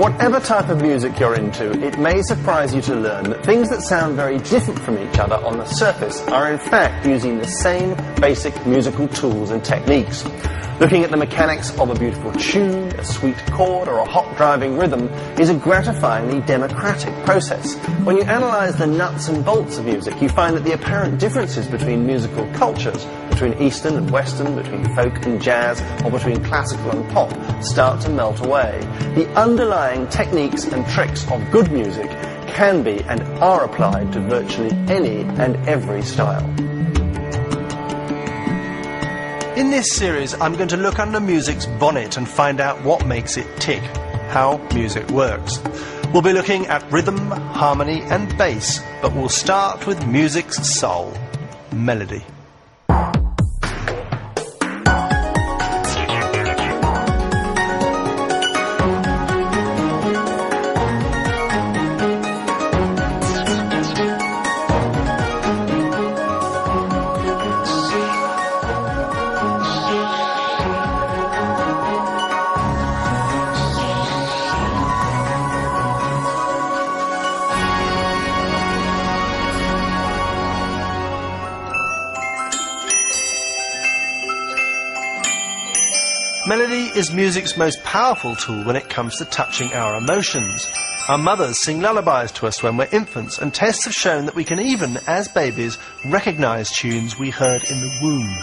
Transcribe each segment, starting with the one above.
Whatever type of music you're into, it may surprise you to learn that things that sound very different from each other on the surface are in fact using the same basic musical tools and techniques. Looking at the mechanics of a beautiful tune, a sweet chord, or a hot driving rhythm is a gratifyingly democratic process. When you analyse the nuts and bolts of music, you find that the apparent differences between musical cultures, between Eastern and Western, between folk and jazz, or between classical and pop, start to melt away. The underlying techniques and tricks of good music can be and are applied to virtually any and every style. In this series, I'm going to look under music's bonnet and find out what makes it tick, how music works. We'll be looking at rhythm, harmony and bass, but we'll start with music's soul, melody. Melody is music's most powerful tool when it comes to touching our emotions. Our mothers sing lullabies to us when we're infants, and tests have shown that we can even, as babies, recognise tunes we heard in the womb.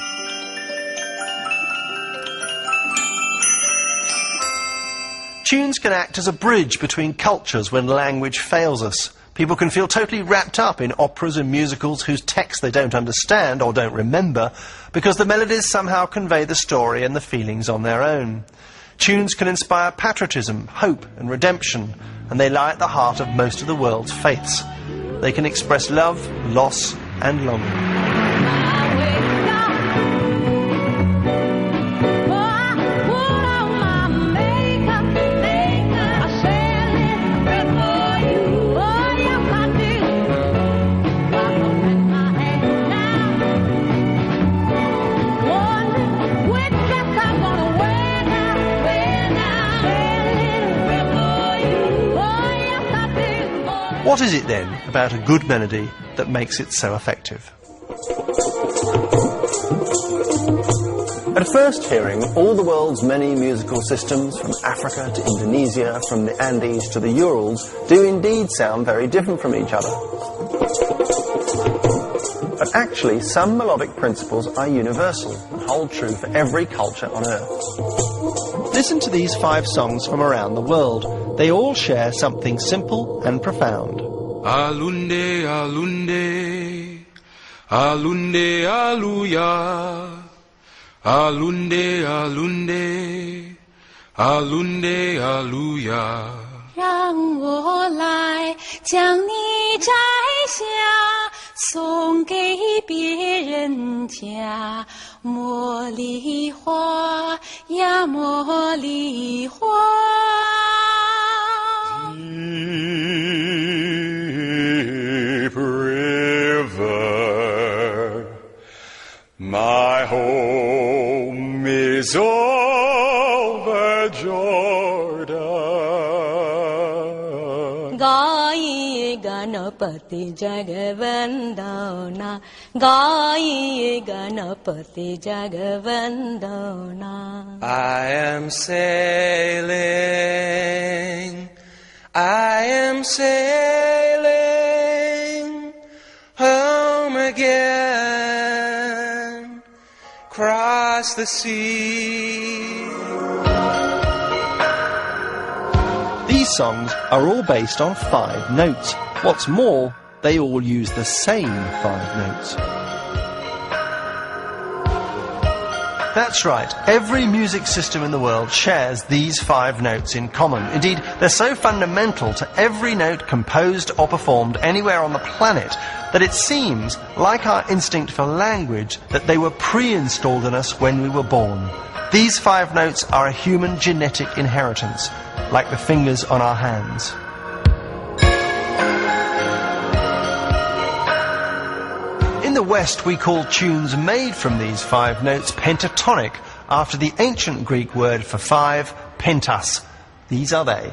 Tunes can act as a bridge between cultures when language fails us. People can feel totally wrapped up in operas and musicals whose text they don't understand or don't remember because the melodies somehow convey the story and the feelings on their own. Tunes can inspire patriotism, hope and redemption, and they lie at the heart of most of the world's faiths. They can express love, loss and longing. What is it then about a good melody that makes it so effective? At first hearing, all the world's many musical systems, from Africa to Indonesia, from the Andes to the Urals, do indeed sound very different from each other. But actually, some melodic principles are universal and hold true for every culture on Earth. Listen to these 5 songs from around the world. They all share something simple and profound. Alunde, alunde, alunde, aluya. Alunde, alunde, alunde, aluya. 让我来将你摘下，送给别人家。茉莉花呀，茉莉花。Deep river, my home is over Jordan. Gaiye Ganapati Jagavandana, Gaiye Ganapati Jagavandana. I am sailing home again, cross the sea. These songs are all based on 5 notes. What's more, they all use the same 5 notes. That's right, every music system in the world shares these 5 notes in common. Indeed, they're so fundamental to every note composed or performed anywhere on the planet that it seems, like our instinct for language, that they were pre-installed in us when we were born. These 5 notes are a human genetic inheritance, like the fingers on our hands. In the West, we call tunes made from these 5 notes pentatonic, after the ancient Greek word for 5, pentas. These are they.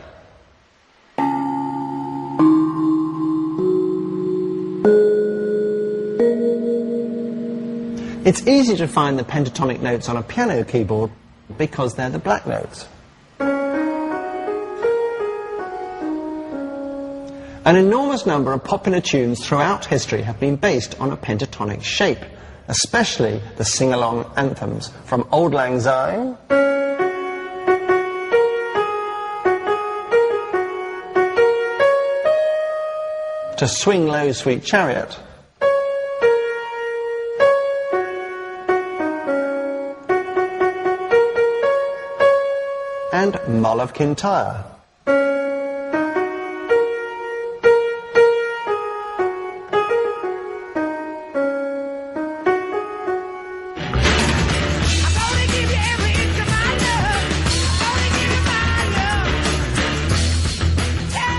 It's easy to find the pentatonic notes on a piano keyboard because they're the black notes. An enormous number of popular tunes throughout history have been based on a pentatonic shape, especially the sing-along anthems, from Auld Lang Syne to Swing Low, Sweet Chariot, and Mull of Kintyre.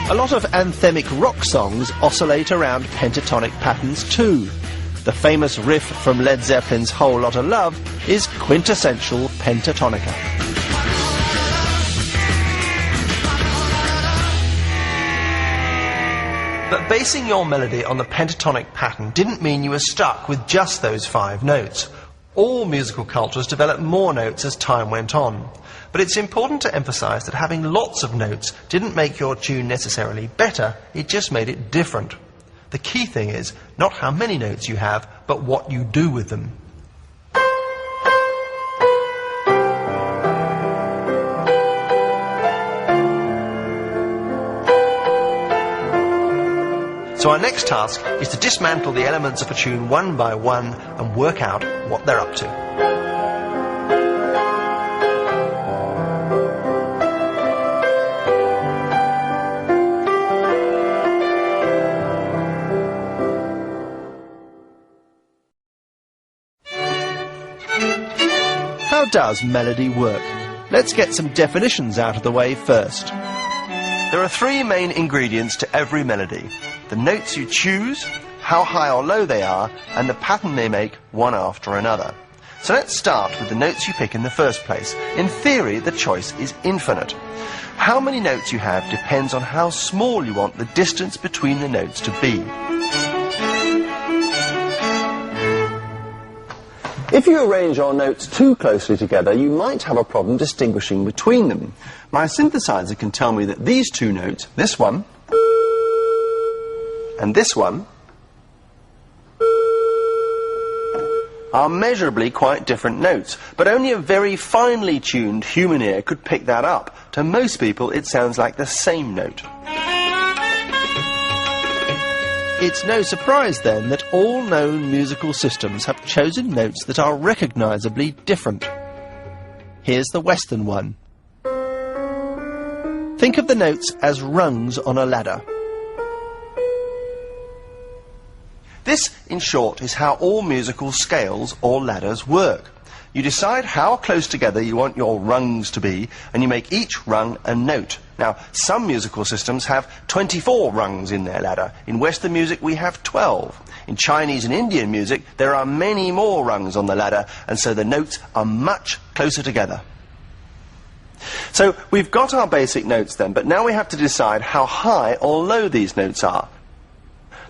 A lot of anthemic rock songs oscillate around pentatonic patterns too. The famous riff from Led Zeppelin's Whole Lotta Love is quintessential pentatonica. But basing your melody on the pentatonic pattern didn't mean you were stuck with just those 5 notes. All musical cultures developed more notes as time went on. But it's important to emphasize that having lots of notes didn't make your tune necessarily better, it just made it different. The key thing is not how many notes you have, but what you do with them. So our next task is to dismantle the elements of a tune one by one and work out what they're up to. How does melody work? Let's get some definitions out of the way first. There are 3 main ingredients to every melody: the notes you choose, how high or low they are, and the pattern they make one after another. So let's start with the notes you pick in the first place. In theory, the choice is infinite. How many notes you have depends on how small you want the distance between the notes to be. If you arrange your notes too closely together, you might have a problem distinguishing between them. My synthesizer can tell me that these 2 notes, this one and this one, are measurably quite different notes, but only a very finely tuned human ear could pick that up. To most people, it sounds like the same note. It's no surprise then that all known musical systems have chosen notes that are recognisably different. Here's the Western one. Think of the notes as rungs on a ladder. This, in short, is how all musical scales or ladders work. You decide how close together you want your rungs to be, and you make each rung a note. Now, some musical systems have 24 rungs in their ladder. In Western music, we have 12. In Chinese and Indian music, there are many more rungs on the ladder, and so the notes are much closer together. So, we've got our basic notes then, but now we have to decide how high or low these notes are.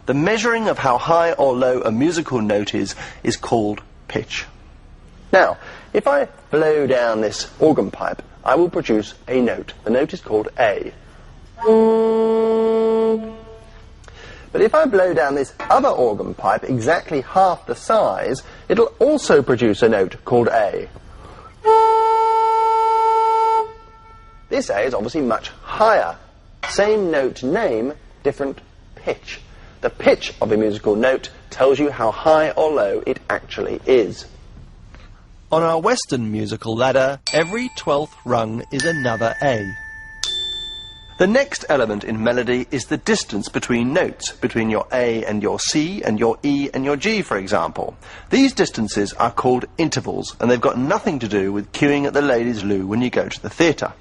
The measuring of how high or low a musical note is called pitch. Now, if I blow down this organ pipe, I will produce a note. The note is called A. But if I blow down this other organ pipe exactly half the size, it'll also produce a note called A. This A is obviously much higher. Same note name, different pitch. The pitch of a musical note tells you how high or low it actually is. On our Western musical ladder, every 12th rung is another A. The next element in melody is the distance between notes, between your A and your C and your E and your G, for example. These distances are called intervals, and they've got nothing to do with queuing at the ladies' loo when you go to the theatre.